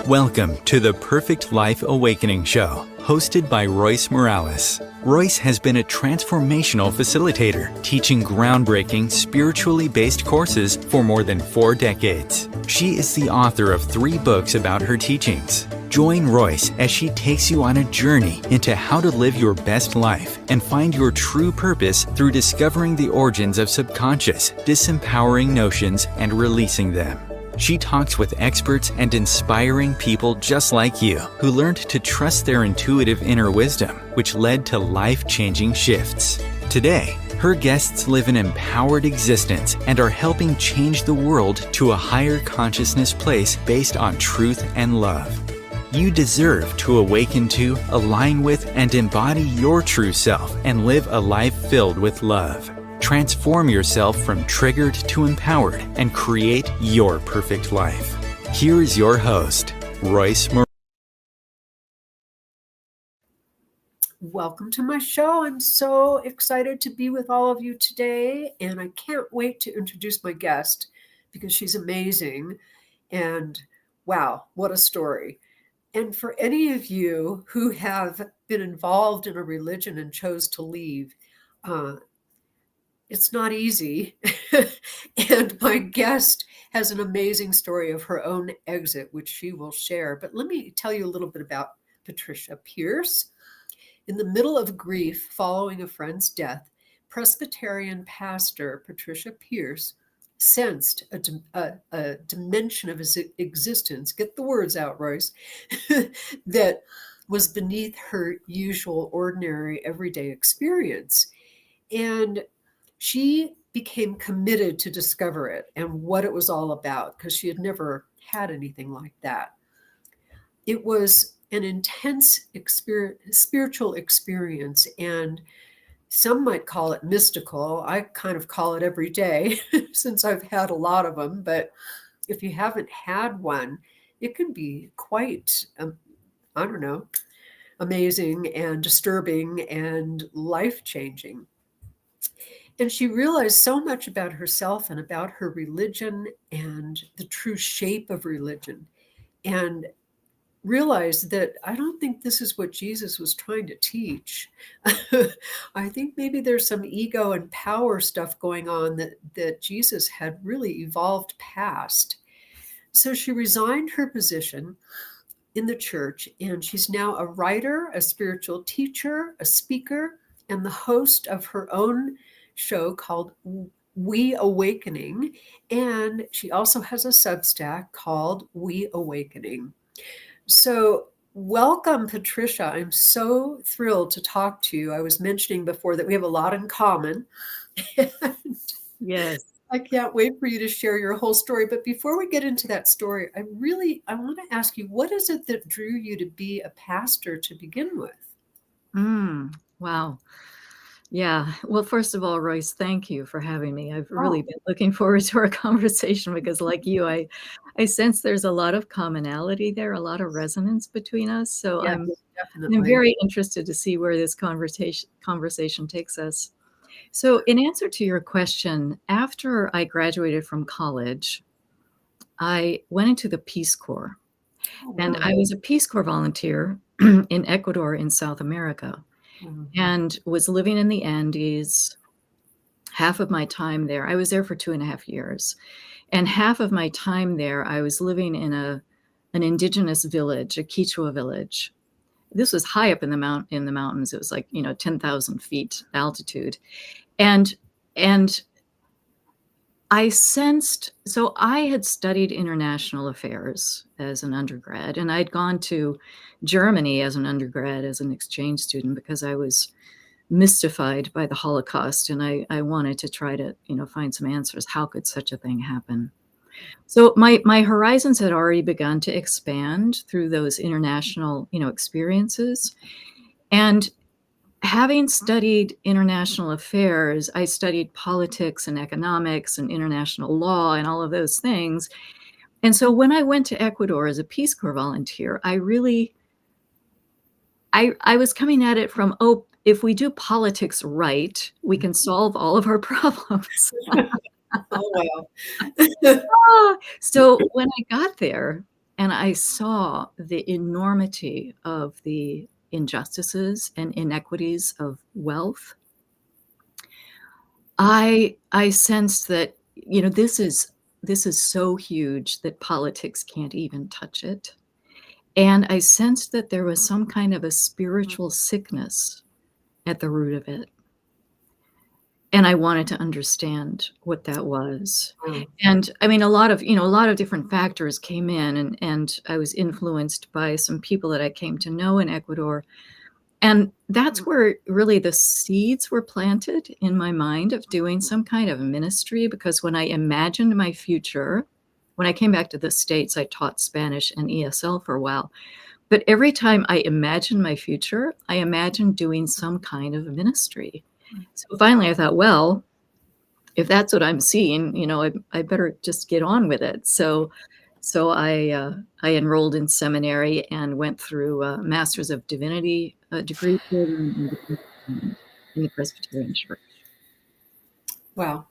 Welcome to the Perfect Life Awakening Show, hosted by Royce Morales. Royce has been a transformational facilitator, teaching groundbreaking, spiritually based courses for more than 4 decades. She is the author of 3 books about her teachings. Join Royce as she takes you on a journey into how to live your best life and find your true purpose through discovering the origins of subconscious, disempowering notions and releasing them. She talks with experts and inspiring people just like you who learned to trust their intuitive inner wisdom, which led to life-changing shifts. Today, her guests live an empowered existence and are helping change the world to a higher consciousness place based on truth and love. You deserve to awaken to, align with, and embody your true self and live a life filled with love. Transform yourself from triggered to empowered and create your perfect life. Here is your host, Royce Morales. Welcome to my show. I'm so excited to be with all of you today, and I can't wait to introduce my guest because she's amazing. And wow, what a story. And for any of you who have been involved in a religion and chose to leave, it's not easy. And my guest has an amazing story of her own exit, which she will share. But let me tell you a little bit about Patricia Pearce. In the middle of grief following a friend's death, Presbyterian pastor Patricia Pearce sensed a dimension of his existence, get the words out, Royce, that was beneath her usual, ordinary, everyday experience. And she became committed to discover it and what it was all about, because she had never had anything like that. It was an intense spiritual experience, and some might call it mystical. I kind of call it every day since I've had a lot of them. But if you haven't had one, it can be quite, amazing and disturbing and life-changing. And she realized so much about herself and about her religion and the true shape of religion, and realized that I don't think this is what Jesus was trying to teach. I think maybe there's some ego and power stuff going on that Jesus had really evolved past. So she resigned her position in the church, and she's now a writer, a spiritual teacher, a speaker, and the host of her own show called We Awakening. And she also has a Substack called We Awakening. So welcome, Patricia. I'm so thrilled to talk to you. I was mentioning before that we have a lot in common. Yes. I can't wait for you to share your whole story. But before we get into that story, I want to ask you, what is it that drew you to be a pastor to begin with? Wow. Yeah. Well, first of all, Royce, thank you for having me. I've really been looking forward to our conversation because, like you, I sense there's a lot of commonality there, a lot of resonance between us. So Yes, I'm very interested to see where this conversation takes us. So in answer to your question, after I graduated from college, I went into the Peace Corps. And I was a Peace Corps volunteer in Ecuador in South America. And was living in the Andes. Half of my time there, I was there for 2.5 years. And half of my time there, I was living in an indigenous village, a Quechua village. This was high up in the mountains. It was like, 10,000 feet altitude. And I sensed, so I had studied international affairs as an undergrad, and I'd gone to Germany as an undergrad, as an exchange student, because I was mystified by the Holocaust, and I wanted to try to, find some answers. How could such a thing happen? So my horizons had already begun to expand through those international, experiences. And having studied international affairs, I studied politics and economics and international law and all of those things. And so when I went to Ecuador as a Peace Corps volunteer, I was coming at it from, if we do politics right, we can solve all of our problems. Oh, wow. So when I got there and I saw the enormity of the injustices and inequities of wealth, I sensed that, this is so huge that politics can't even touch it. And I sensed that there was some kind of a spiritual sickness at the root of it. And I wanted to understand what that was. Wow. And I mean, a lot of different factors came in, and I was influenced by some people that I came to know in Ecuador. And that's where really the seeds were planted in my mind of doing some kind of ministry, because when I imagined my future, when I came back to the States, I taught Spanish and ESL for a while. But every time I imagined my future, I imagined doing some kind of ministry. So finally I thought, well, if that's what I'm seeing, I better just get on with it. So I enrolled in seminary and went through a Master's of Divinity degree program in the Presbyterian Church. Wow.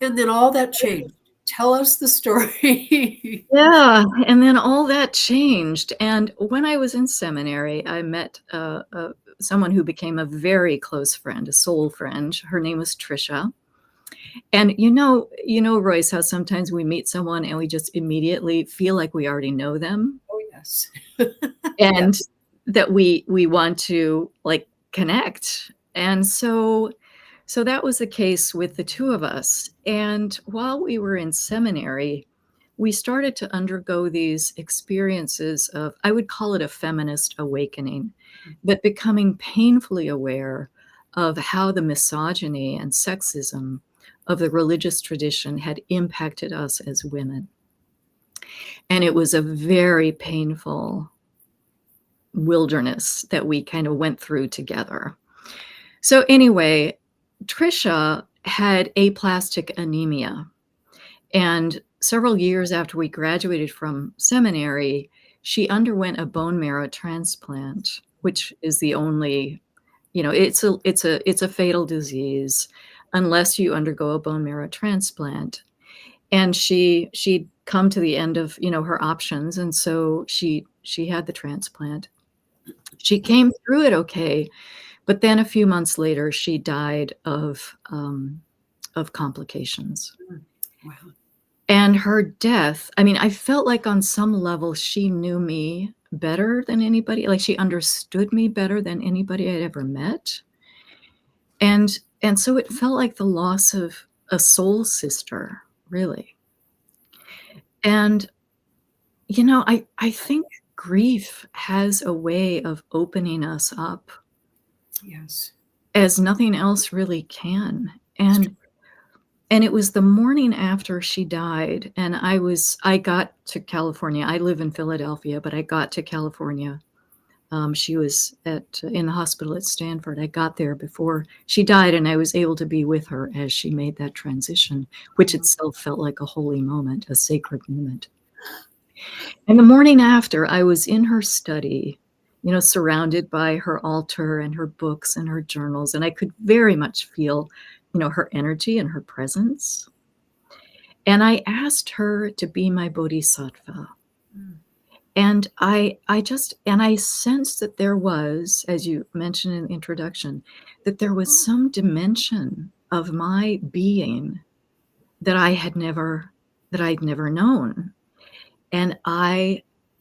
And then all that changed. Tell us the story. Yeah, and then all that changed. And when I was in seminary, I met someone who became a very close friend, a soul friend. Her name was Tricia. And Royce, how sometimes we meet someone and we just immediately feel like we already know them. Oh, yes. And that we want to like connect. And so that was the case with the two of us. And while we were in seminary, we started to undergo these experiences of, I would call it a feminist awakening, but becoming painfully aware of how the misogyny and sexism of the religious tradition had impacted us as women. And it was a very painful wilderness that we kind of went through together. So anyway, Tricia had aplastic anemia. And several years after we graduated from seminary, she underwent a bone marrow transplant, which is the only, it's a fatal disease unless you undergo a bone marrow transplant. And she'd come to the end of, her options. And so she had the transplant. She came through it okay. But then a few months later, she died of complications. Wow. And her death, I mean, I felt like on some level she knew me better than anybody. Like she understood me better than anybody I'd ever met. And so it felt like the loss of a soul sister, really. And, I think grief has a way of opening us up. Yes. As nothing else really can. And it was the morning after she died, and I got to California. I live in Philadelphia, but I got to California. She was in the hospital at Stanford. I got there before she died, and I was able to be with her as she made that transition, which itself felt like a holy moment, a sacred moment. And the morning after, I was in her study, surrounded by her altar and her books and her journals. And I could very much feel, her energy and her presence. And I asked her to be my bodhisattva. And I sensed that there was, as you mentioned in the introduction, that there was some dimension of my being that I'd never known. And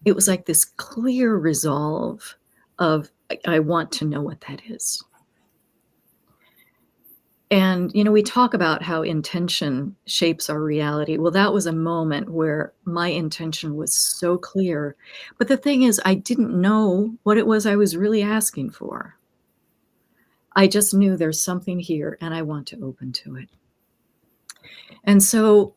it was like this clear resolve of, I want to know what that is. And, we talk about how intention shapes our reality. Well, that was a moment where my intention was so clear. But the thing is, I didn't know what it was I was really asking for. I just knew there's something here and I want to open to it. And so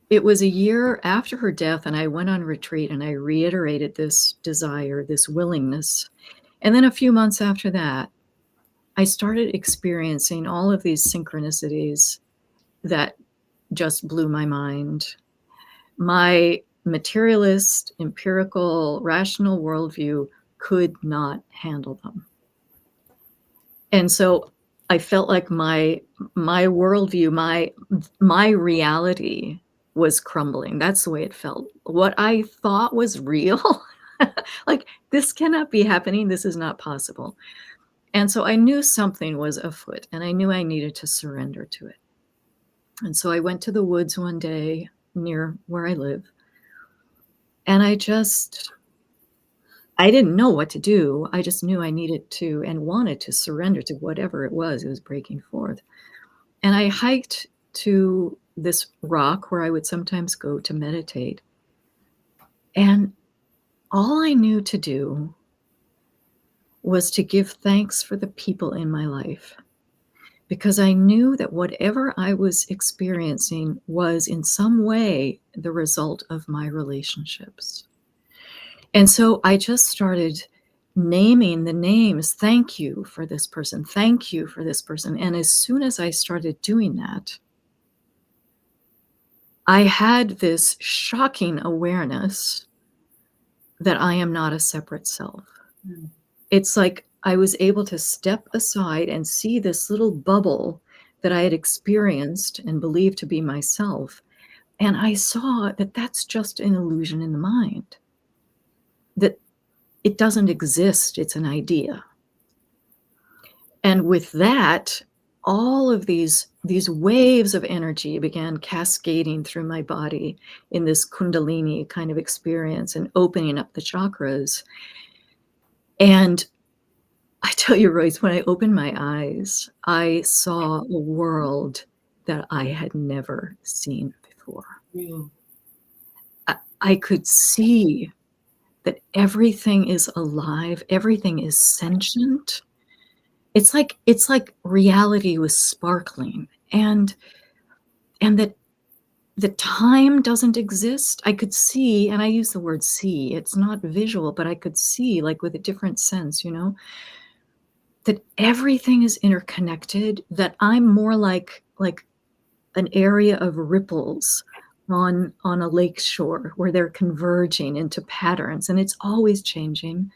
it was a year after her death, and I went on retreat and I reiterated this desire, this willingness. And then a few months after that, I started experiencing all of these synchronicities that just blew my mind. My materialist, empirical, rational worldview could not handle them. And so I felt like my worldview, my reality was crumbling. That's the way it felt. What I thought was real, like, this cannot be happening. This is not possible. And so I knew something was afoot, and I knew I needed to surrender to it. And so I went to the woods one day near where I live, and I didn't know what to do. I just knew I needed to and wanted to surrender to whatever it was breaking forth. And I hiked to this rock where I would sometimes go to meditate. And all I knew to do was to give thanks for the people in my life, because I knew that whatever I was experiencing was in some way the result of my relationships. And so I just started naming the names. Thank you for this person. Thank you for this person. And as soon as I started doing that, I had this shocking awareness that I am not a separate self. Mm. It's like I was able to step aside and see this little bubble that I had experienced and believed to be myself. And I saw that that's just an illusion in the mind, that it doesn't exist. It's an idea. And with that, all of these waves of energy began cascading through my body in this Kundalini kind of experience and opening up the chakras. And I tell you, Royce, when I opened my eyes, I saw a world that I had never seen before. Mm. I could see that everything is alive, everything is sentient. It's like reality was sparkling, and that the time doesn't exist. I could see, and I use the word see, it's not visual, but I could see, like, with a different sense, that everything is interconnected, that I'm more like an area of ripples on a lake shore where they're converging into patterns, and it's always changing.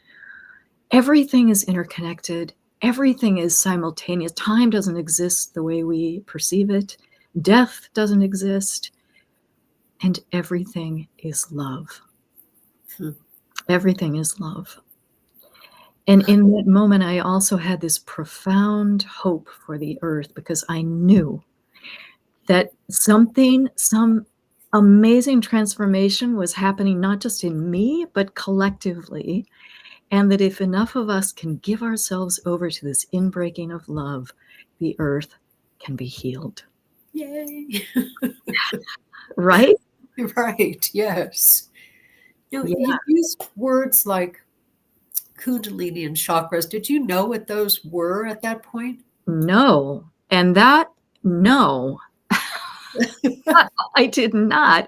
Everything is interconnected. Everything is simultaneous. Time doesn't exist the way we perceive it. Death doesn't exist. And everything is love. Everything is love. And in that moment, I also had this profound hope for the earth, because I knew that some amazing transformation was happening, not just in me, but collectively. And that if enough of us can give ourselves over to this inbreaking of love, the earth can be healed. Yay. Right? Right, yes. You used words like Kundalini and chakras. Did you know what those were at that point? No. And no. I did not.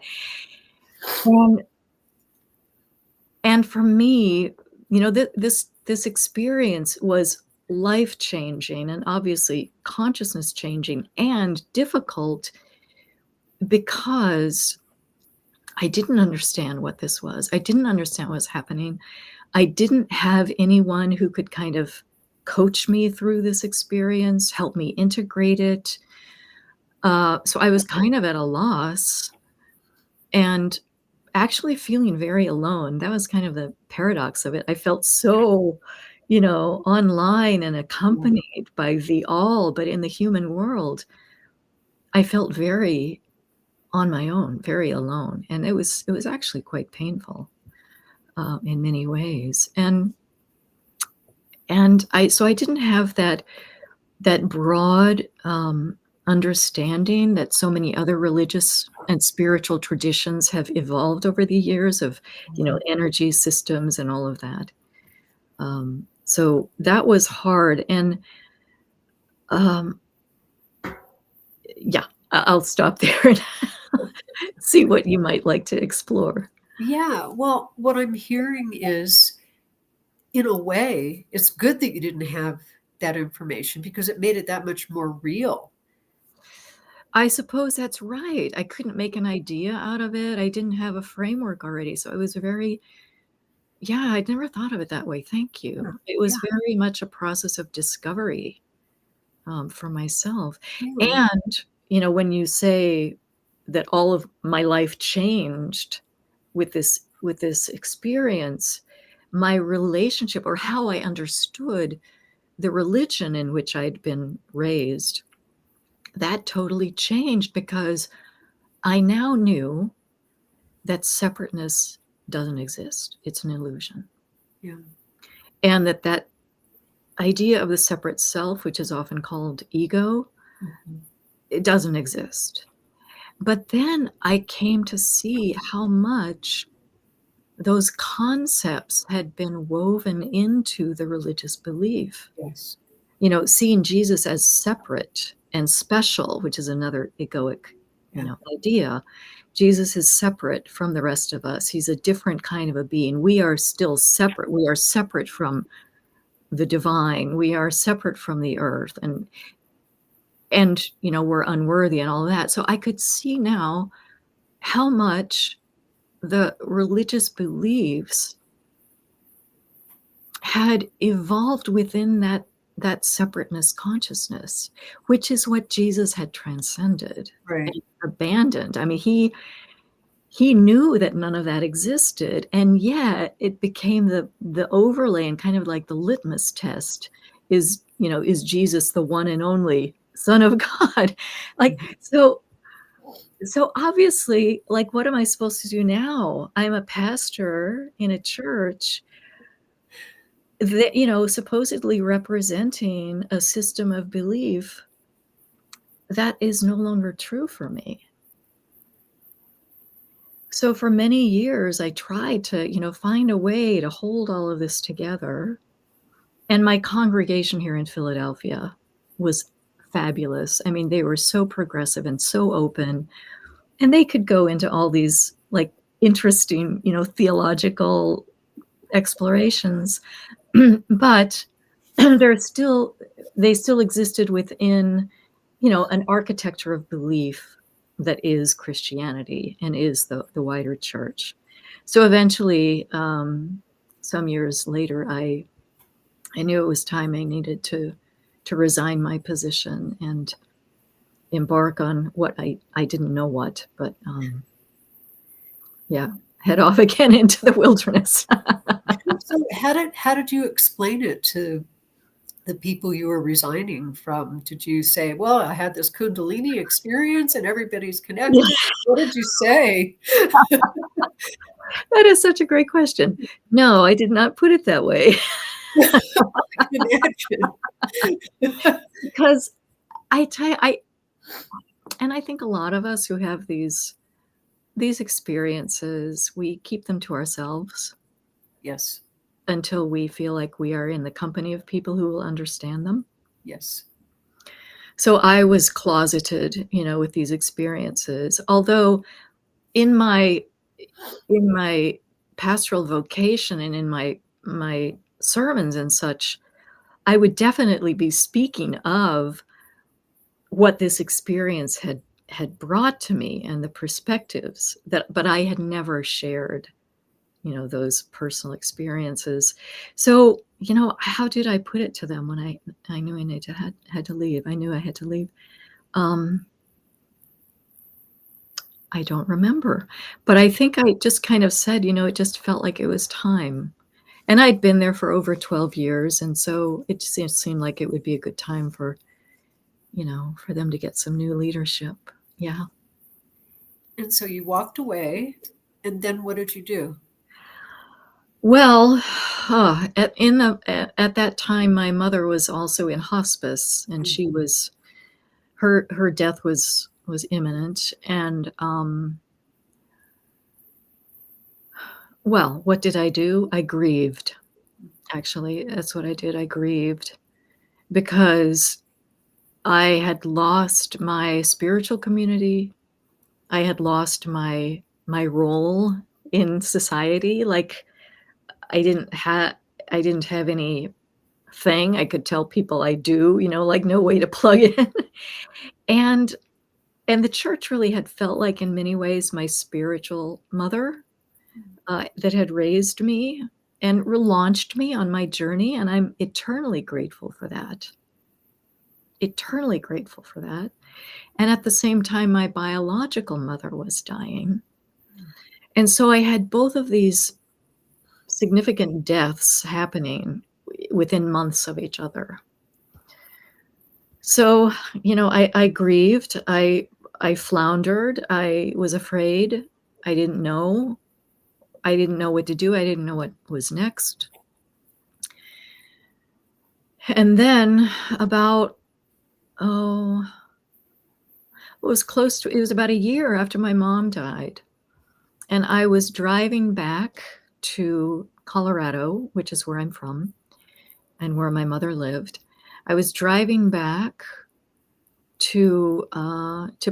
And for me, this experience was life-changing and obviously consciousness-changing and difficult, because I didn't understand what this was. I didn't understand what was happening. I didn't have anyone who could kind of coach me through this experience, help me integrate it. So I was kind of at a loss and actually feeling very alone. That was kind of the paradox of it. I felt so, online and accompanied by the all, but in the human world, I felt very on my own, very alone. And it was actually quite painful in many ways. And I didn't have that broad understanding that so many other religious and spiritual traditions have evolved over the years of, energy systems and all of that. So that was hard. And I'll stop there and see what you might like to explore. Yeah, well, what I'm hearing is, in a way, it's good that you didn't have that information, because it made it that much more real. I suppose that's right. I couldn't make an idea out of it. I didn't have a framework already. So it was I'd never thought of it that way. Thank you. It was very much a process of discovery. for myself. Really? And, when you say that all of my life changed with this experience, my relationship or how I understood the religion in which I'd been raised, that totally changed because I now knew that separateness doesn't exist. It's an illusion. Yeah. And that idea of the separate self, which is often called ego, Mhm. it doesn't exist. But then I came to see how much those concepts had been woven into the religious belief. Yes. Seeing Jesus as separate and special, which is another egoic, Yeah. idea. Jesus is separate from the rest of us. He's a different kind of a being. We are still separate. We are separate from the divine. We are separate from the earth, and we're unworthy and all that. So I could see now how much the religious beliefs had evolved within that separateness consciousness, which is what Jesus had transcended Right. and abandoned. I mean, he knew that none of that existed, and yet it became the overlay and kind of like the litmus test is Jesus the one and only Son of God? Like, so obviously, like, what am I supposed to do now? I'm a pastor in a church that, supposedly representing a system of belief that is no longer true for me. So for many years, I tried to, find a way to hold all of this together. And my congregation here in Philadelphia was fabulous. I mean, they were so progressive and so open, and they could go into all these like interesting, theological explorations, but they still existed within, an architecture of belief that is Christianity and is the wider church. So eventually, some years later, I knew it was time I needed to resign my position and embark on what I didn't know what, but head off again into the wilderness. So how did you explain it to the people you were resigning from? Did you say, well, I had this Kundalini experience and everybody's connected? What did you say? That is such a great question. No, I did not put it that way. I can imagine. Because I think a lot of us who have these experiences, we keep them to ourselves Yes. until we feel like we are in the company of people who will understand them. Yes. So I was closeted, with these experiences. Although in my pastoral vocation and in my sermons and such, I would definitely be speaking of what this experience had brought to me and the perspectives but I had never shared, those personal experiences. So, how did I put it to them when I knew I had to leave? I knew I had to leave. I don't remember, but I think I just kind of said, it just felt like it was time. And I'd been there for over 12 years. And so it just seemed like it would be a good time for them to get some new leadership. Yeah. And so you walked away, and then what did you do? Well, at that time, my mother was also in hospice, and she was her death was imminent. And well, what did I do? I grieved. Actually, that's what I did. I grieved because I had lost my spiritual community. I had lost my role in society. Like I didn't have any thing I could tell people I do, like no way to plug in. and the church really had felt like in many ways my spiritual mother that had raised me and relaunched me on my journey, and I'm eternally grateful for that. eternally grateful for that. And at the same time, my biological mother was dying. And so I had both of these significant deaths happening within months of each other. So, I grieved, I floundered, I was afraid, I didn't know what to do, I didn't know what was next. And then about, it was about a year after my mom died, and I was driving back to Colorado, which is where I'm from and where my mother lived. I was driving back to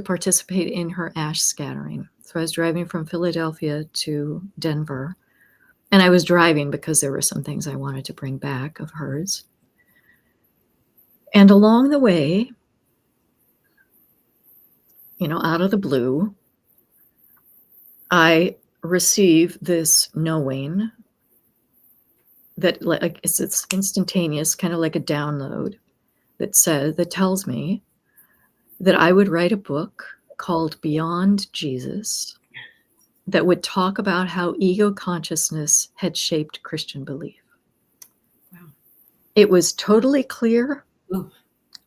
participate in her ash scattering. So I was driving from Philadelphia to Denver, and I was driving because there were some things I wanted to bring back of hers. And along the way, out of the blue, I receive this knowing that, like, it's instantaneous, kind of like a download that tells me that I would write a book called Beyond Jesus that would talk about how ego consciousness had shaped Christian belief. Wow. It was totally clear. Ooh.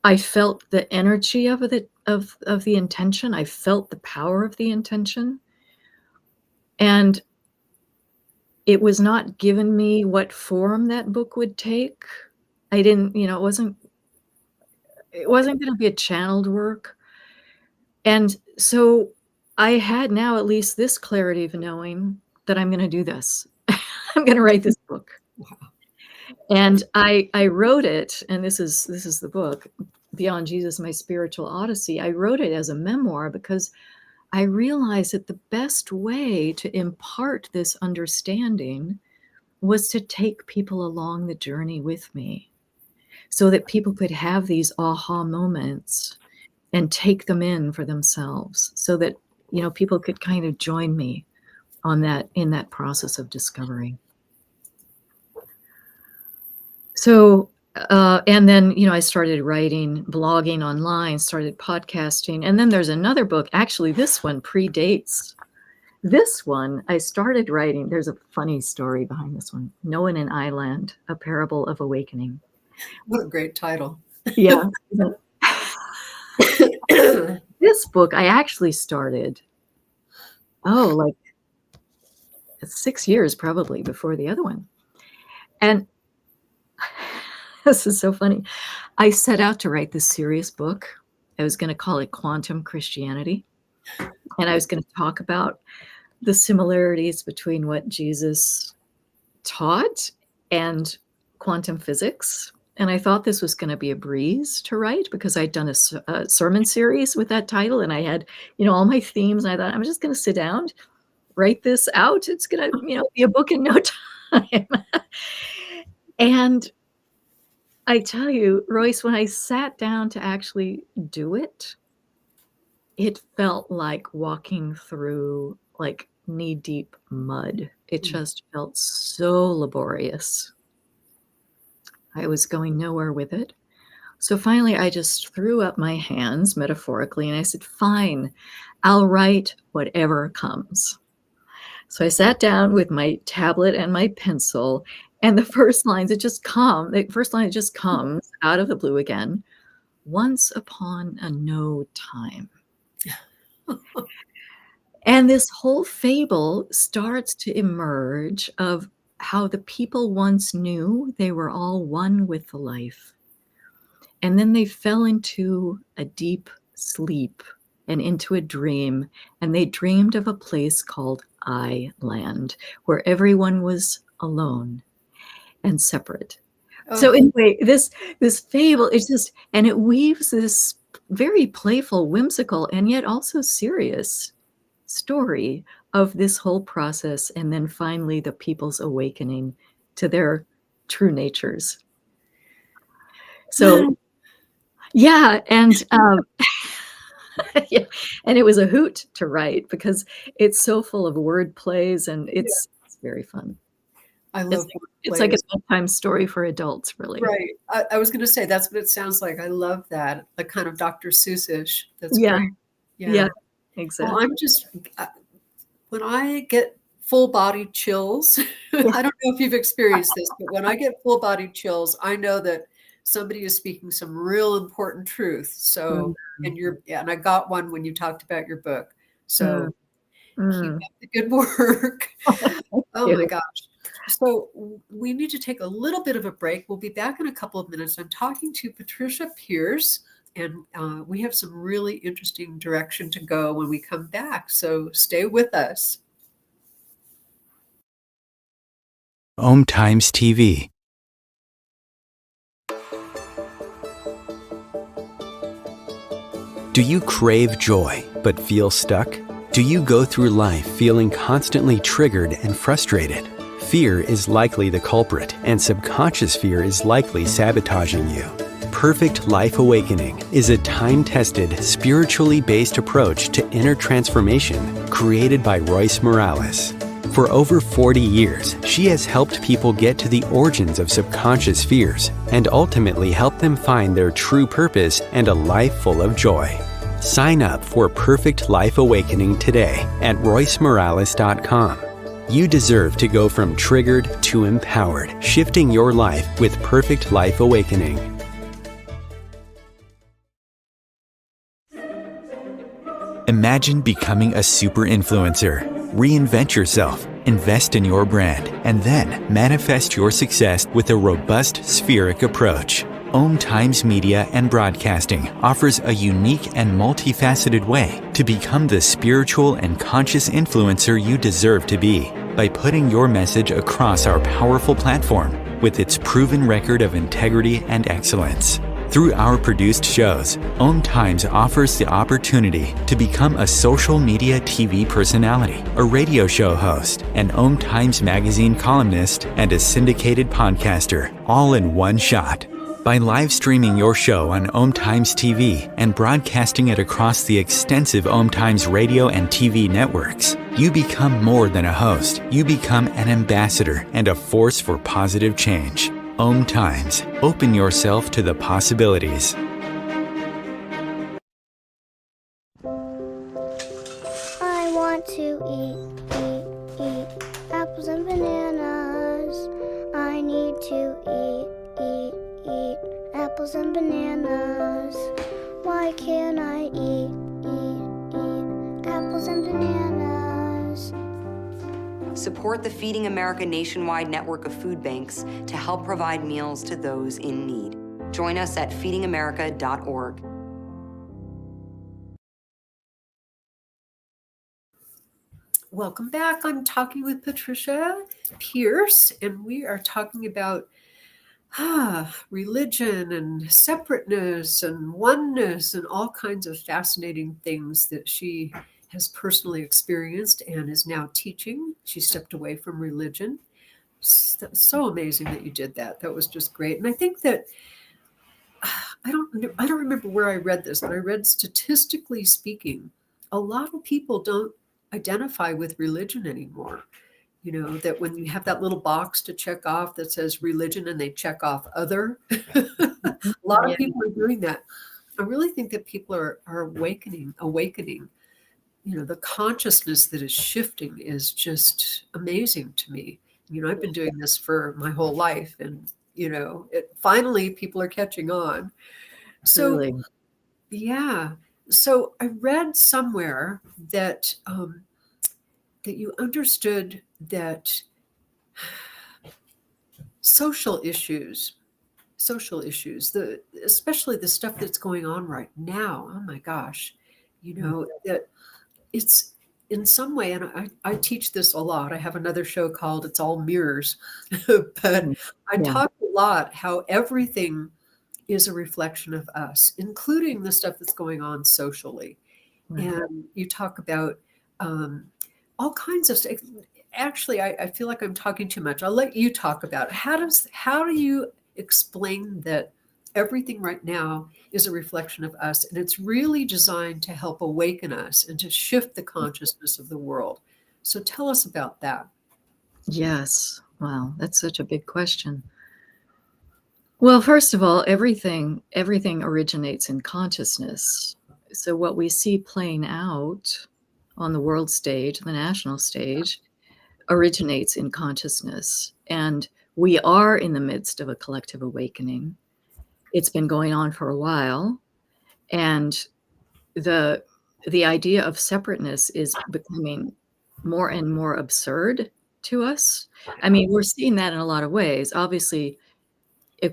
I felt the energy of the intention. I felt the power of the intention. And it was not given me what form that book would take. I didn't, it wasn't going to be a channeled work. And so I had now at least this clarity of knowing that I'm going to do this. I'm going to write this book. Wow. And I wrote it, and this is the book, Beyond Jesus, My Spiritual Odyssey. I wrote it as a memoir because I realized that the best way to impart this understanding was to take people along the journey with me so that people could have these aha moments and take them in for themselves, so that, people could kind of join me in that process of discovery. So, and then, I started writing, blogging online, started podcasting. And then there's another book. Actually, this one predates this one. I started writing. There's a funny story behind this one. Noah and Island, A Parable of Awakening. What a great title. Yeah. This book I actually started, like 6 years probably before the other one. And this is so funny. I set out to write this serious book. I was going to call it Quantum Christianity. And I was going to talk about the similarities between what Jesus taught and quantum physics. And I thought this was going to be a breeze to write because I'd done a sermon series with that title, and I had, all my themes. And I thought, I'm just going to sit down, write this out. It's going to, be a book in no time. And I tell you, Royce, when I sat down to actually do it, it felt like walking through like knee-deep mud. It just felt so laborious. I was going nowhere with it. So finally, I just threw up my hands metaphorically, and I said, fine, I'll write whatever comes. So I sat down with my tablet and my pencil, and the first line that just comes out of the blue again, once upon a no time. And this whole fable starts to emerge of how the people once knew they were all one with the life. And then they fell into a deep sleep and into a dream. And they dreamed of a place called I Land, where everyone was alone and separate. Oh. So anyway, this fable is just, and it weaves this very playful, whimsical, and yet also serious story of this whole process, and then finally the people's awakening to their true natures. So yeah, and yeah, and it was a hoot to write because it's so full of word plays, and it's very fun. I It's love it's like a plays. bedtime story for adults, really. Right. I was going to say that's what it sounds like. I love that. The kind of Dr. Seussish. That's Yeah, great. yeah, Yeah. Well, exactly. I'm just, when I get full body chills, Yeah. I don't know if you've experienced this, but when I get full body chills, I know that somebody is speaking some real important truth. So, Mm, and I got one when you talked about your book. mm, So keep mm. up the good work. Thank Oh my you. gosh. So we need to take a little bit of a break. We'll be back in a couple of minutes. I'm talking to Patricia Pearce, and we have some really interesting direction to go when we come back. So stay with us. Om Times TV. Do you crave joy but feel stuck? Do you go through life feeling constantly triggered and frustrated? Fear is likely the culprit, and subconscious fear is likely sabotaging you. Perfect Life Awakening is a time-tested, spiritually based approach to inner transformation created by Royce Morales. For over 40 years, she has helped people get to the origins of subconscious fears and ultimately help them find their true purpose and a life full of joy. Sign up for Perfect Life Awakening today at roycemorales.com. You deserve to go from triggered to empowered, shifting your life with Perfect Life Awakening. Imagine becoming a super influencer. Reinvent yourself, invest in your brand, and then manifest your success with a robust spheric approach. Om Times Media and Broadcasting offers a unique and multifaceted way to become the spiritual and conscious influencer you deserve to be by putting your message across our powerful platform with its proven record of integrity and excellence. Through our produced shows, Om Times offers the opportunity to become a social media TV personality, a radio show host, an Om Times magazine columnist, and a syndicated podcaster, all in one shot. By live streaming your show on Om Times TV and broadcasting it across the extensive Om Times radio and TV networks, you become more than a host. You become an ambassador and a force for positive change. Om Times. Open yourself to the possibilities. I want to eat apples and bananas. I need to eat apples and bananas. Why can't I eat apples and bananas? Support the Feeding America nationwide network of food banks to help provide meals to those in need. Join us at feedingamerica.org. Welcome back. I'm talking with Patricia Pearce, and we are talking about religion and separateness and oneness and all kinds of fascinating things that she has personally experienced and is now teaching. She stepped away from religion. So amazing that you did that. That was just great. And I think that I don't remember where I read this, but I read, statistically speaking, a lot of people don't identify with religion anymore. You know, that when you have that little box to check off that says religion and they check off other, a lot of Yeah. people are doing that. I really think that people are awakening. You know, the consciousness that is shifting is just amazing to me. You know, I've been doing this for my whole life, and you know, finally people are catching on. So Really. yeah. So I read somewhere that that you understood that social issues, especially the stuff that's going on right now. Oh my gosh, you know, that it's in some way, and I teach this a lot. I have another show called It's All Mirrors, but I Yeah. talk a lot how everything is a reflection of us, including the stuff that's going on socially. Right. And you talk about all kinds of stuff. Actually, I feel like I'm talking too much. I'll let you talk about it. How do you explain that everything right now is a reflection of us, and it's really designed to help awaken us and to shift the consciousness of the world? So tell us about that. Yes. Wow, that's such a big question. Well, first of all, everything originates in consciousness. So what we see playing out on the world stage, the national stage, originates in consciousness. And we are in the midst of a collective awakening. It's been going on for a while. And the idea of separateness is becoming more and more absurd to us. I mean, we're seeing that in a lot of ways. Obviously,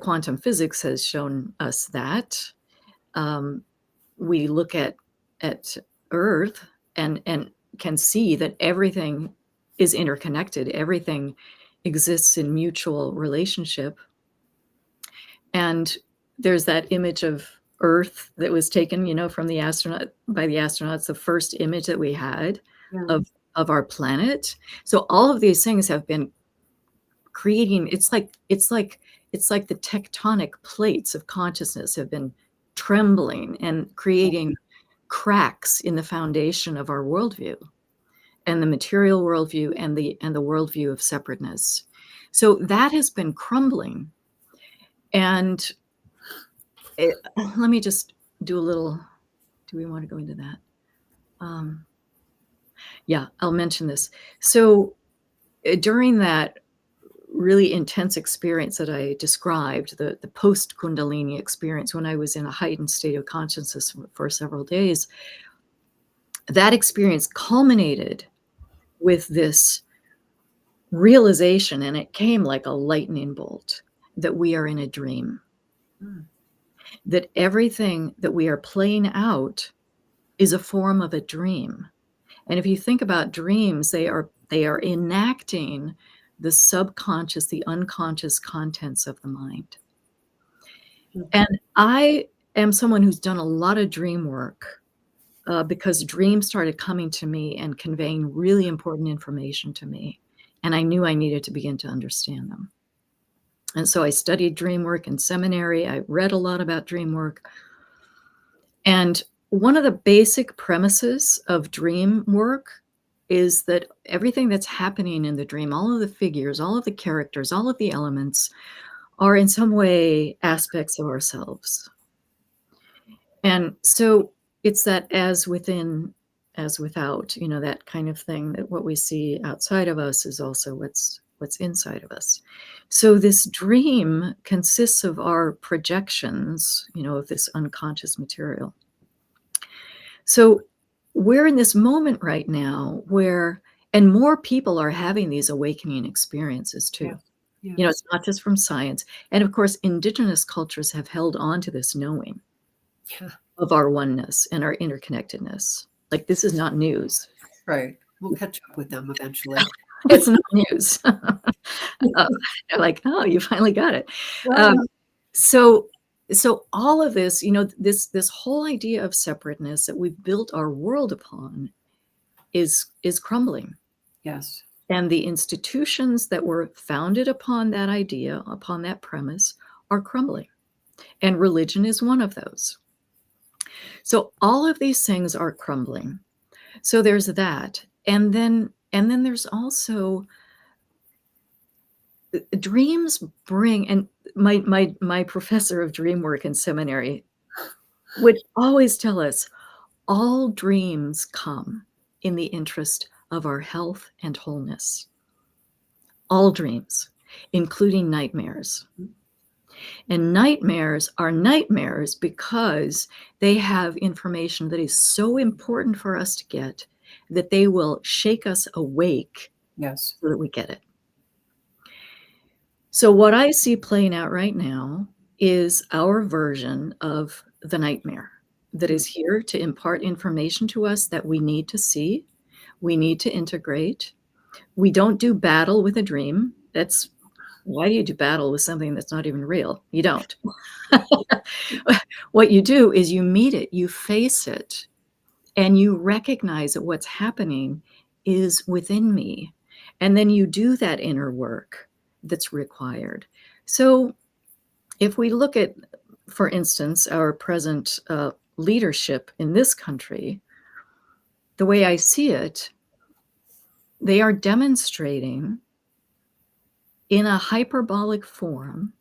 quantum physics has shown us that. We look at Earth and can see that everything is interconnected. Everything exists in mutual relationship. And there's that image of Earth that was taken, from the astronauts, the first image that we had of our planet. So all of these things have been creating, it's like the tectonic plates of consciousness have been trembling and creating cracks in the foundation of our worldview, and the material worldview and the worldview of separateness. So that has been crumbling. And let me just do a little, do we want to go into that? Yeah, I'll mention this. So during that really intense experience that I described, the post-Kundalini experience, when I was in a heightened state of consciousness for several days, that experience culminated with this realization, and it came like a lightning bolt, that we are in a dream. That everything that we are playing out is a form of a dream. And if you think about dreams, they are enacting the subconscious, the unconscious contents of the mind. And I am someone who's done a lot of dream work because dreams started coming to me and conveying really important information to me. And I knew I needed to begin to understand them. And so I studied dream work in seminary. I read a lot about dream work. And one of the basic premises of dream work is that everything that's happening in the dream, all of the figures, all of the characters, all of the elements are in some way aspects of ourselves. And so it's that as within, as without, that kind of thing, that what we see outside of us is also what's inside of us. So this dream consists of our projections, of this unconscious material. So we're in this moment right now where, and more people are having these awakening experiences too. Yeah. It's not just from science. And of course, indigenous cultures have held on to this knowing of our oneness and our interconnectedness. Like, this is not news. Right. We'll catch up with them eventually. It's not news. They're like, oh, you finally got it. So all of this, this whole idea of separateness that we've built our world upon is crumbling. Yes. And the institutions that were founded upon that idea, upon that premise, are crumbling. And religion is one of those. So all of these things are crumbling. So there's that. And then there's also dreams bring, and my professor of dream work in seminary would always tell us, all dreams come in the interest of our health and wholeness. All dreams, including nightmares. And nightmares are nightmares because they have information that is so important for us to get that they will shake us awake. Yes. So that we get it. So what I see playing out right now is our version of the nightmare that is here to impart information to us that we need to see, we need to integrate. We don't do battle with a dream. Why do you do battle with something that's not even real? You don't. What you do is you meet it, you face it, and you recognize that what's happening is within me. And then you do that inner work that's required. So if we look at, for instance, our present leadership in this country, the way I see it, they are demonstrating in a hyperbolic form,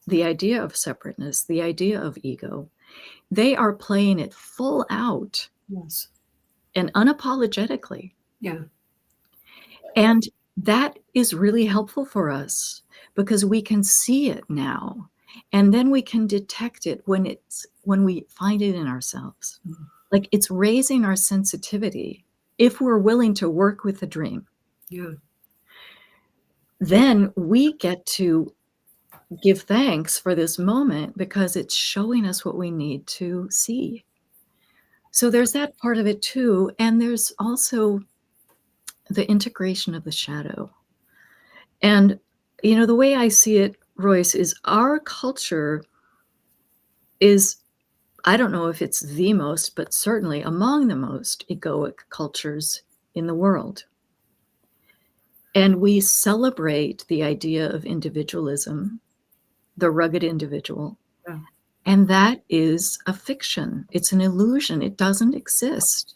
the idea of separateness, the idea of ego, they are playing it full out Yes. and unapologetically. Yeah. And that is really helpful for us because we can see it now. And then we can detect it when we find it in ourselves. Mhm. Like it's raising our sensitivity if we're willing to work with the dream. Yeah. Then we get to give thanks for this moment because it's showing us what we need to see. So there's that part of it too. And there's also the integration of the shadow. And, the way I see it, Royce, is our culture is, I don't know if it's the most, but certainly among the most egoic cultures in the world. And we celebrate the idea of individualism, the rugged individual. Yeah. And that is a fiction. It's an illusion. It doesn't exist.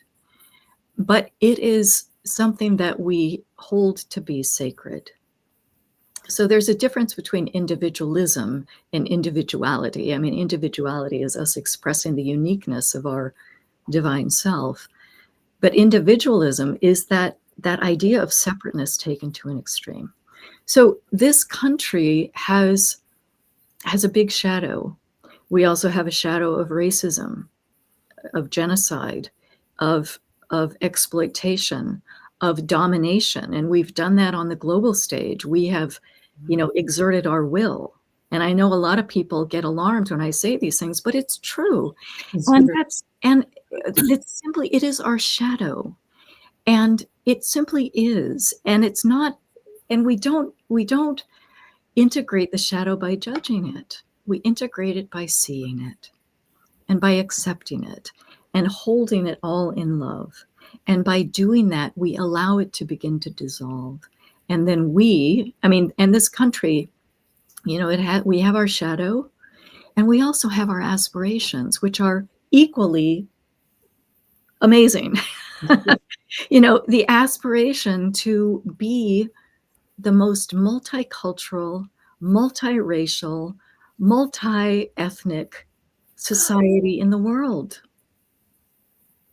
But it is something that we hold to be sacred. So there's a difference between individualism and individuality. I mean, individuality is us expressing the uniqueness of our divine self. But individualism is that idea of separateness taken to an extreme. So this country has a big shadow. We also have a shadow of racism, of genocide, of exploitation, of domination. And we've done that on the global stage. We have, exerted our will. And I know a lot of people get alarmed when I say these things, but it's true. And it is our shadow. And it simply is. And it's not, and we don't integrate the shadow by judging it. We integrate it by seeing it and by accepting it and holding it all in love. And by doing that, we allow it to begin to dissolve. And then and this country, we have our shadow and we also have our aspirations, which are equally amazing. The aspiration to be the most multicultural, multiracial, multi-ethnic society in the world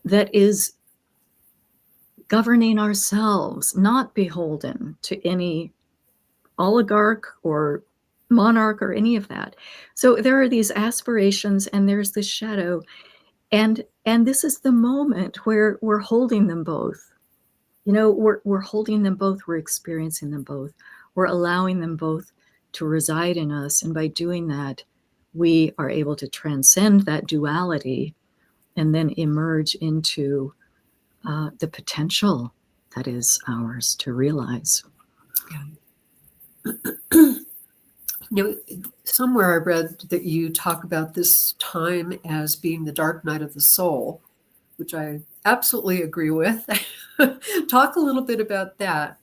that is governing ourselves, not beholden to any oligarch or monarch or any of that. So there are these aspirations and there's this shadow. And this is the moment where we're holding them both. We're holding them both. We're experiencing them both. We're allowing them both to reside in us. And by doing that, we are able to transcend that duality and then emerge into the potential that is ours to realize. Somewhere I read that you talk about this time as being the dark night of the soul, which I absolutely agree with. Talk a little bit about that.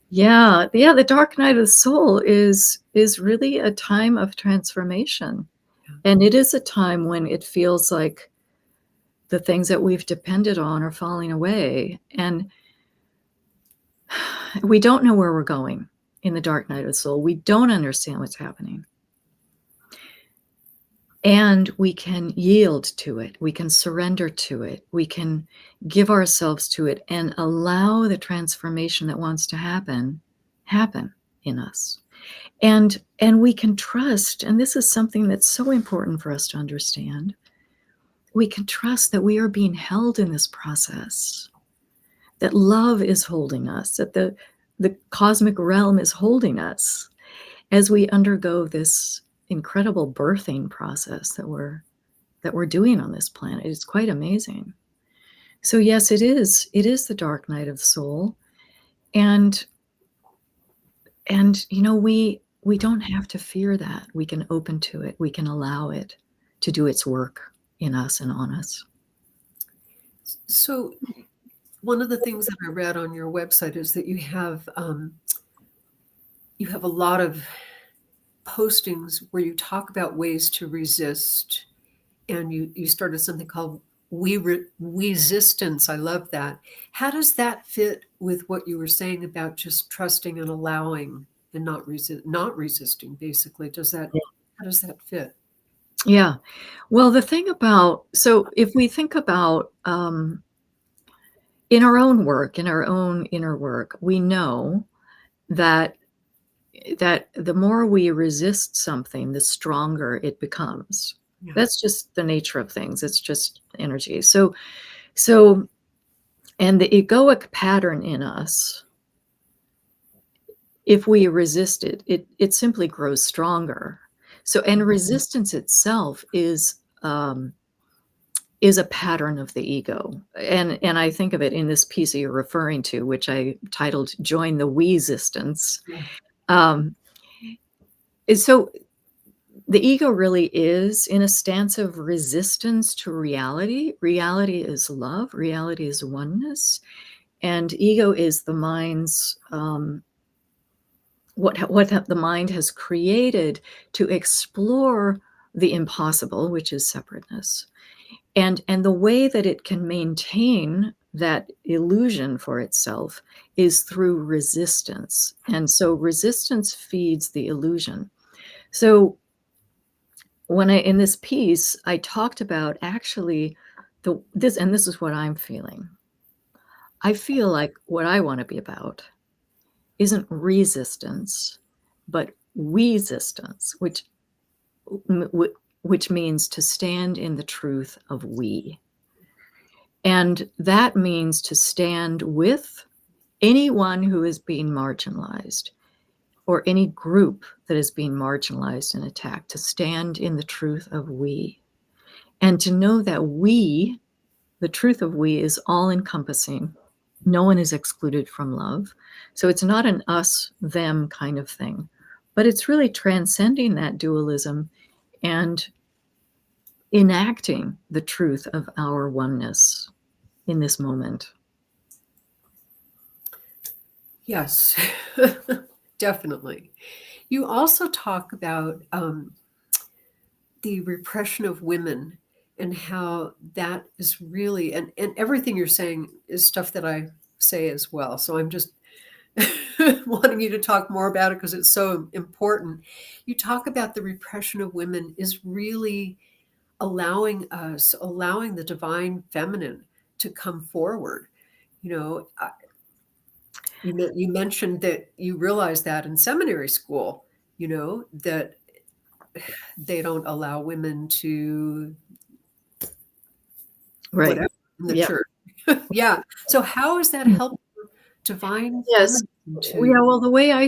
Yeah. The dark night of the soul is really a time of transformation. And it is a time when it feels like the things that we've depended on are falling away. And we don't know where we're going in the dark night of the soul. We don't understand what's happening. And we can yield to it. We can surrender to it. We can give ourselves to it and allow the transformation that wants to happen in us. And we can trust, and this is something that's so important for us to understand, we can trust that we are being held in this process, that love is holding us, that the cosmic realm is holding us as we undergo this incredible birthing process that we're doing on this planet. It's quite amazing. So yes, it is the dark night of the soul. And we don't have to fear that. We can open to it. We can allow it to do its work in us and on us. So one of the things that I read on your website is that you have a lot of postings where you talk about ways to resist, and you started something called resistance. I love that. How does that fit with what you were saying about just trusting and allowing and not resisting, basically. How does that fit? Yeah. Well, the thing about, so if we think about in our own work, in our own inner work, we know that the more we resist something, the stronger it becomes. Yeah. That's just the nature of things. It's just energy. So, and the egoic pattern in us, if we resist it, it simply grows stronger. So, and resistance itself is a pattern of the ego. And I think of it in this piece that you're referring to, which I titled Join the We-sistance. Yeah. So the ego really is in a stance of resistance to reality. Reality is love. Reality is oneness. And ego is the mind's, what the mind has created to explore the impossible, which is separateness. And the way that it can maintain that illusion for itself is through resistance. And so resistance feeds the illusion. So in this piece, I talked about actually this is what I'm feeling. I feel like what I want to be about isn't resistance, but we-sistance, which means to stand in the truth of we. And that means to stand with anyone who is being marginalized, or any group that is being marginalized and attacked, to stand in the truth of we. And to know that we, the truth of we, is all encompassing. No one is excluded from love. So it's not an us, them kind of thing, but it's really transcending that dualism and enacting the truth of our oneness in this moment. Yes, definitely. You also talk about the repression of women and how that is really, and everything you're saying is stuff that I say as well. So I'm just wanting you to talk more about it because it's so important. You talk about the repression of women is really allowing the divine feminine to come forward. You mentioned that you realized that in seminary school, that they don't allow women to whatever in the church. Yeah. So how is that helping divine Yes. feminine to? Yeah, well, the way I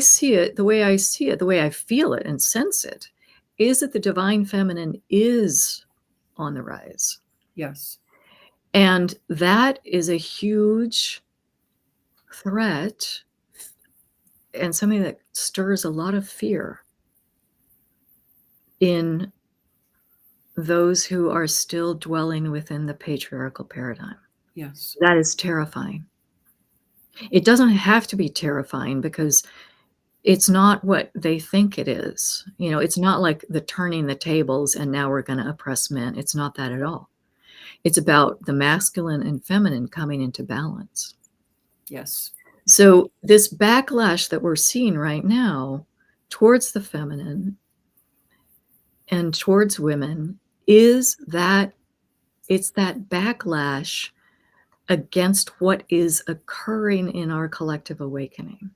feel it and sense it is that the divine feminine is on the rise. Yes. And that is a huge threat and something that stirs a lot of fear in those who are still dwelling within the patriarchal paradigm. Yes. That is terrifying. It doesn't have to be terrifying because it's not what they think it is. It's not like the turning the tables and now we're going to oppress men. It's not that at all. It's about the masculine and feminine coming into balance. Yes. So this backlash that we're seeing right now towards the feminine and towards women is that it's that backlash against what is occurring in our collective awakening.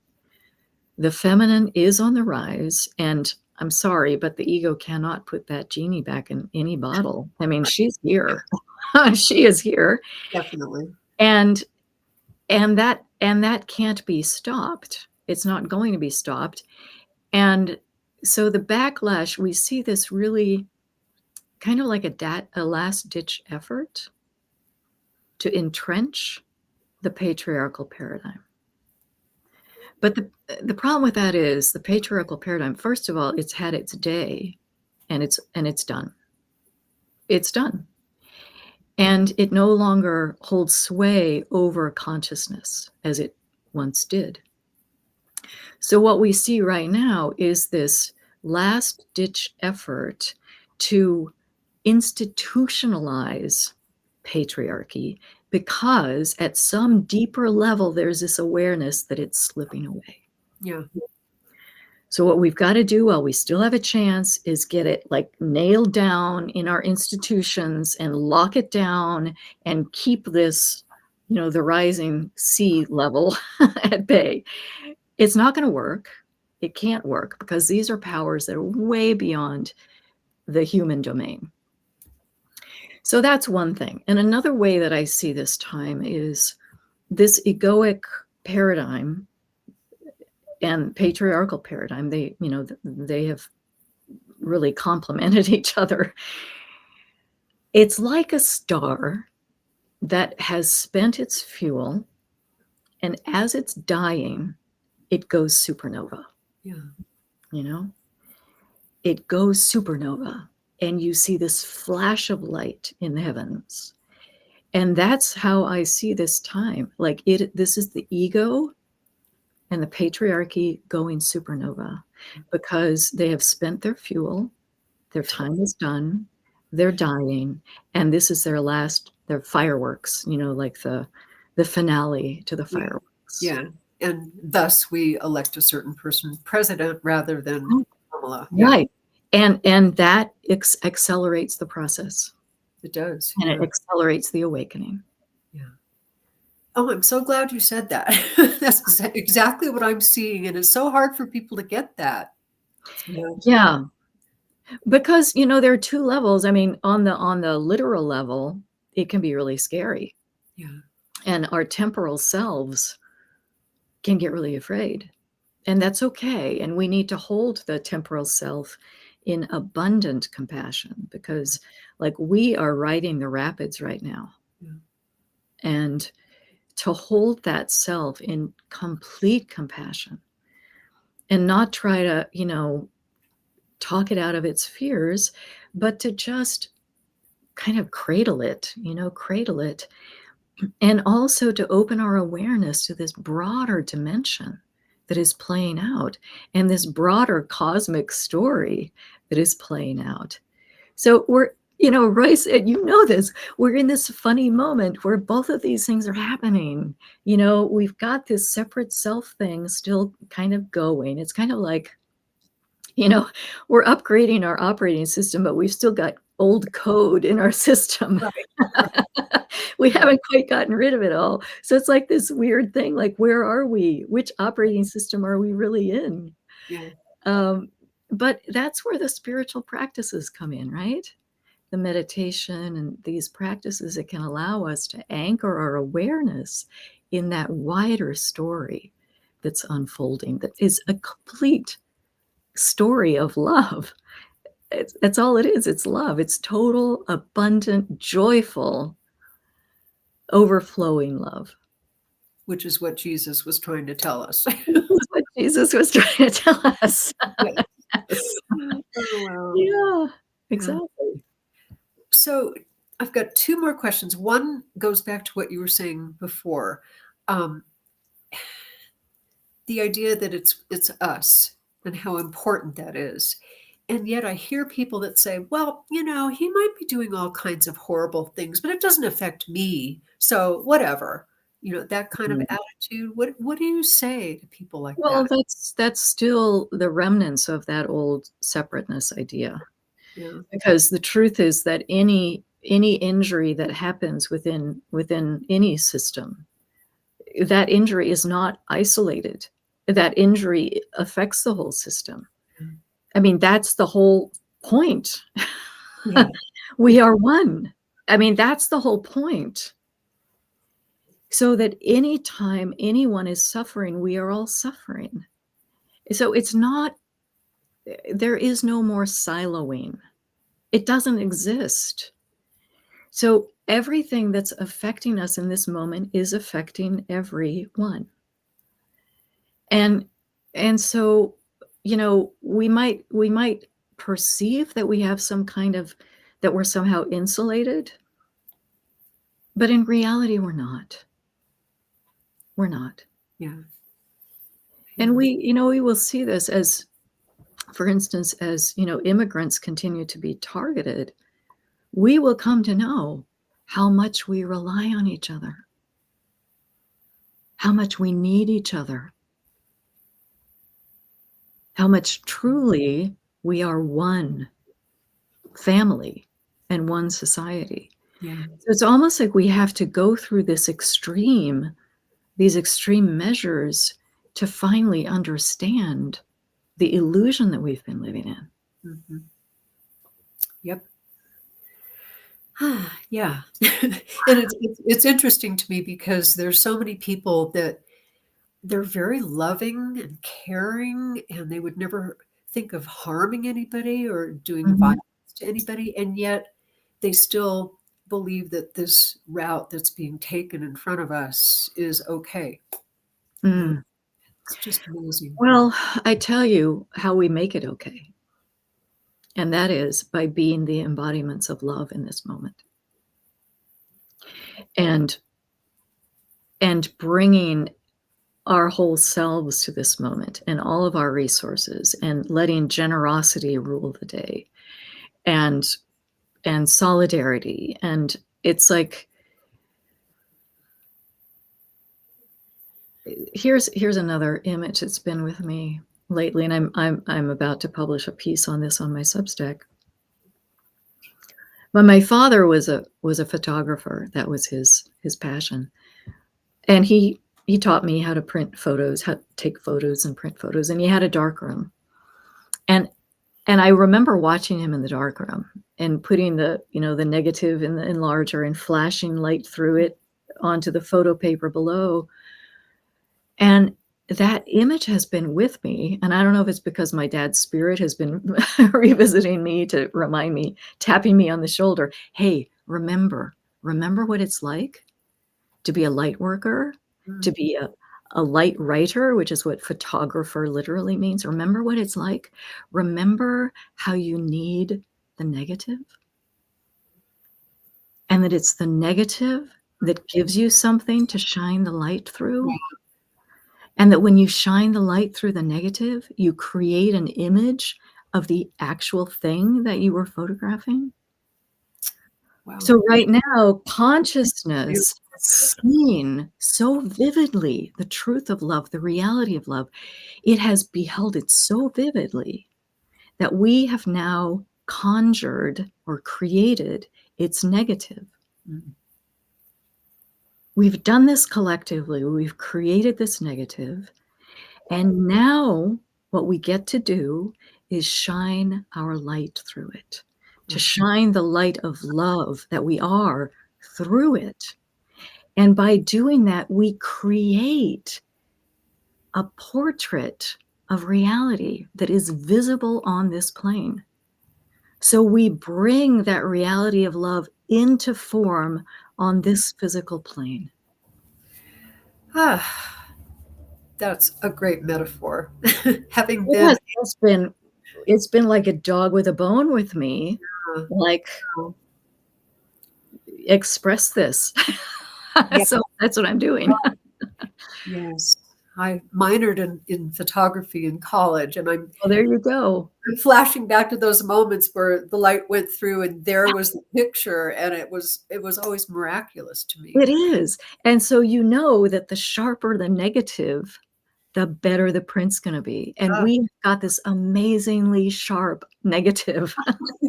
The feminine is on the rise, and I'm sorry, but the ego cannot put that genie back in any bottle. I mean, she's here. She is here. Definitely. And that can't be stopped. It's not going to be stopped. And so the backlash, we see this really kind of like a last-ditch effort to entrench the patriarchal paradigm. But the problem with that is the patriarchal paradigm, first of all, it's had its day and it's done. It's done. And it no longer holds sway over consciousness as it once did. So what we see right now is this last-ditch effort to institutionalize patriarchy because at some deeper level, there's this awareness that it's slipping away. Yeah. So what we've got to do while we still have a chance is get it like nailed down in our institutions and lock it down and keep this, the rising sea level at bay. It's not going to work. It can't work because these are powers that are way beyond the human domain. So that's one thing. And another way that I see this time is this egoic paradigm and patriarchal paradigm. They have really complemented each other. It's like a star that has spent its fuel, and as it's dying, it goes supernova. Yeah. It goes supernova, and you see this flash of light in the heavens. And that's how I see this time. Like this is the ego and the patriarchy going supernova because they have spent their fuel, their time is done, they're dying, and this is their fireworks, like the finale to the fireworks. Yeah. And thus we elect a certain person president rather than Kamala. Right. And that accelerates the process. It does. And it accelerates the awakening. Yeah. Oh, I'm so glad you said that. That's exactly what I'm seeing. And it's so hard for people to get that. Yeah. Because, there are two levels. I mean, on the literal level, it can be really scary. Yeah. And our temporal selves can get really afraid. And that's okay. And we need to hold the temporal self in abundant compassion because like we are riding the rapids right now. Yeah. And to hold that self in complete compassion and not try to, talk it out of its fears, but to just kind of cradle it. And also to open our awareness to this broader dimension that is playing out and this broader cosmic story that is playing out. So we're, Royce, and this, we're in this funny moment where both of these things are happening. We've got this separate self thing still kind of going. It's kind of like, we're upgrading our operating system, but we've still got old code in our system. Right. We haven't quite gotten rid of it all. So it's like this weird thing, like, where are we? Which operating system are we really in? Yeah. But that's where the spiritual practices come in, right? The meditation and these practices that can allow us to anchor our awareness in that wider story that's unfolding, that is a complete story of love. That's all it is. It's love. It's total, abundant, joyful, overflowing love. Which is what Jesus was trying to tell us. What Jesus was trying to tell us. Oh, wow. Yeah, exactly. So I've got two more questions. One goes back to what you were saying before. The idea that it's us and how important that is. And yet I hear people that say, well, he might be doing all kinds of horrible things, but it doesn't affect me. So whatever, that kind of attitude. What do you say to people like that? Well, that's still the remnants of that old separateness idea. Yeah. Because the truth is that any injury that happens within any system, that injury is not isolated. That injury affects the whole system. I mean, that's the whole point. Yeah. We are one. I mean, that's the whole point. So that anytime anyone is suffering, we are all suffering. So there is no more siloing. It doesn't exist. So everything that's affecting us in this moment is affecting everyone. And so, we might perceive that we have some kind of, that we're somehow insulated, but in reality, we're not. We're not. Yeah. And we will see this as, for instance, as, immigrants continue to be targeted, we will come to know how much we rely on each other, how much we need each other, how much truly we are one family and one society. Yeah. So it's almost like we have to go through these extreme measures to finally understand the illusion that we've been living in. Mhm. Yep. Yeah. And it's interesting to me because there's so many people that they're very loving and caring, and they would never think of harming anybody or doing Mhm. violence to anybody, and yet they still believe that this route that's being taken in front of us is okay. Mm. It's just amazing. Well, I tell you how we make it okay. And that is by being the embodiments of love in this moment. And bringing our whole selves to this moment and all of our resources, and letting generosity rule the day, and solidarity. And it's like, here's another image that's been with me lately, and I'm about to publish a piece on this on my Substack. But my father was a photographer. That was his passion. And he taught me how to print photos, how to take photos and print photos. And he had a dark room. And I remember watching him in the dark room and putting the negative in the enlarger and flashing light through it onto the photo paper below. And that image has been with me. And I don't know if it's because my dad's spirit has been revisiting me to remind me, tapping me on the shoulder. Hey, remember what it's like to be a light worker, to be a light writer, which is what photographer literally means. Remember what it's like. Remember how you need the negative, and that it's the negative that gives you something to shine the light through. And that when you shine the light through the negative, you create an image of the actual thing that you were photographing. Wow. So right now, consciousness has seen so vividly the truth of love, the reality of love. It has beheld it so vividly that we have now conjured or created its negative. Mhm. We've done this collectively. We've created this negative. And now what we get to do is shine our light through it, to shine the light of love that we are through it. And by doing that, we create a portrait of reality that is visible on this plane. So we bring that reality of love into form on this physical plane. That's a great metaphor. Having Yes, been it's been like a dog with a bone with me. Like, express this. Yeah. So that's what I'm doing. Yes, I minored in photography in college, and I'm Well, there you go. flashing back to those moments where the light went through and there was the picture, and it was always miraculous to me. It is. And so you know that the sharper the negative, the better the print's gonna be. And we've got this amazingly sharp negative.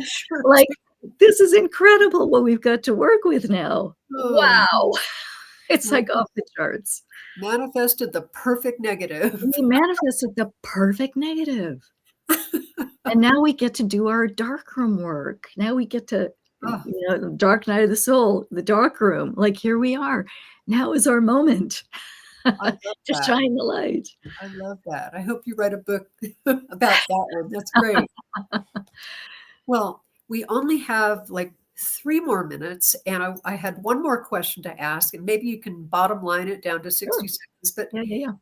Sure. Like, this is incredible what we've got to work with now. Wow. It's like off the charts. Manifested the perfect negative. We manifested the perfect negative. And now we get to do our darkroom work. Now we get to, dark night of the soul, the dark room. Like, here we are. Now is our moment I love to that. shine the light. I love that. I hope you write a book about that one. That's great. Well, we only have like 3 more minutes, and I had one more question to ask, and maybe you can bottom line it down to 60 seconds. But Yeah.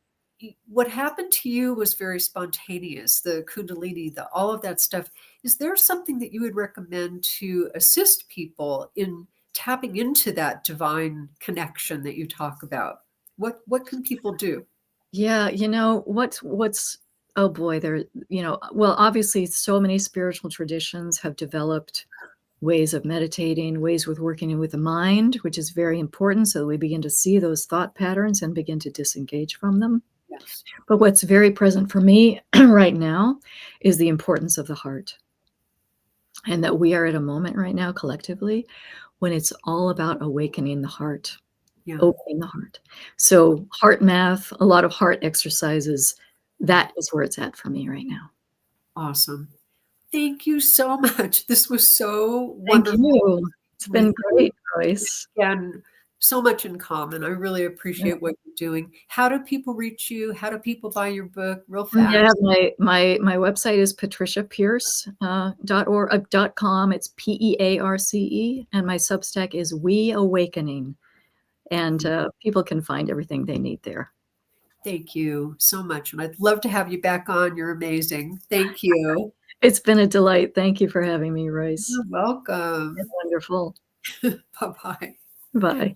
what happened to you was very spontaneous, the Kundalini, all of that stuff. Is there something that you would recommend to assist people in tapping into that divine connection that you talk about? What can people do? Yeah, what's oh boy, well, obviously so many spiritual traditions have developed ways of meditating, ways with working with the mind, which is very important, so we begin to see those thought patterns and begin to disengage from them. Yeah. Yes. But what's very present for me right now is the importance of the heart. And that we are at a moment right now collectively when it's all about awakening the heart, Yeah. opening the heart. So heart math, a lot of heart exercises, that is where it's at for me right now. Awesome. Thank you so much. This was so Thank wonderful. you. It's been with great, Royce. and so much in common. I really appreciate what you're doing. How do people reach you? How do people buy your book? Real fast. Yeah, my website is patriciapearce.com. It's PEARCE, and my Substack is We Awakening, and people can find everything they need there. Thank you so much, and I'd love to have you back on. You're amazing. Thank you. It's been a delight. Thank you for having me, Royce. You're welcome. It's wonderful. Bye-bye. Bye.